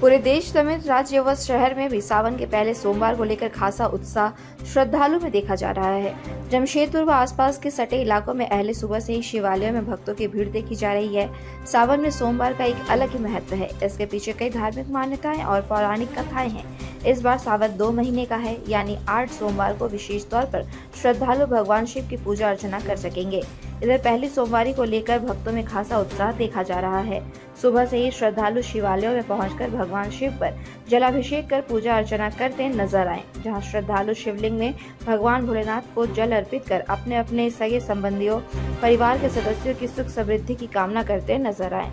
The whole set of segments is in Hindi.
पूरे देश समेत राज्य व शहर में भी सावन के पहले सोमवार को लेकर खासा उत्साह श्रद्धालुओं में देखा जा रहा है। जमशेदपुर व आसपास के सटे इलाकों में अहले सुबह से ही शिवालयों में भक्तों की भीड़ देखी जा रही है। सावन में सोमवार का एक अलग ही महत्व है। इसके पीछे कई धार्मिक मान्यताएं और पौराणिक कथाएं हैं। इस बार सावन 2 महीने का है, यानी 8 सोमवार को विशेष तौर पर श्रद्धालु भगवान शिव की पूजा अर्चना कर सकेंगे। इधर पहली सोमवारी को लेकर भक्तों में खासा उत्साह देखा जा रहा है। सुबह से ही श्रद्धालु शिवालयों में पहुंचकर भगवान शिव पर जलाभिषेक कर पूजा अर्चना करते नजर आए। जहां श्रद्धालु शिवलिंग में भगवान भोलेनाथ को जल अर्पित कर अपने अपने सगे संबंधियों, परिवार के सदस्यों की सुख समृद्धि की कामना करते नजर आए।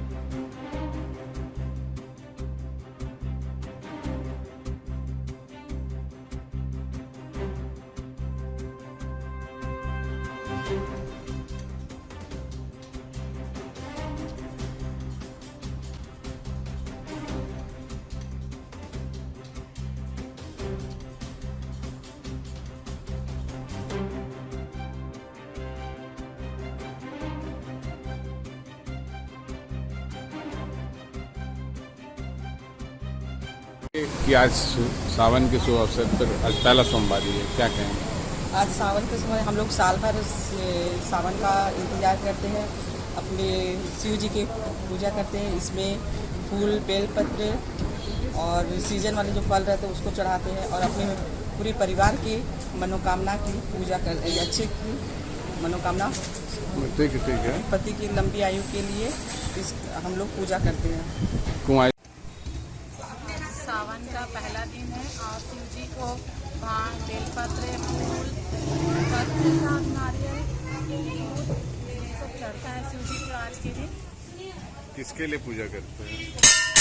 कि आज सावन के शुभ अवसर पर आज पहला सोमवारी है, क्या कहेंगे? आज सावन के समय हम लोग साल भर सावन का इंतज़ार करते हैं, अपने शिव जी की पूजा करते हैं। इसमें फूल, बेलपत्र और सीजन वाले जो फल रहते हैं उसको चढ़ाते हैं और अपने पूरे परिवार की मनोकामना की पूजा करते हैं। अच्छे की मनोकामना, ठीक है। पति की लंबी आयु के लिए हम लोग पूजा करते हैं। कुमार सावन का पहला दिन है और शिव जी को भांग, बेलपत्र, फूल, फल के साथ नारियल, दूध ये सब चढ़ता है शिव जी को आज के दिन। किसके लिए पूजा करते हैं?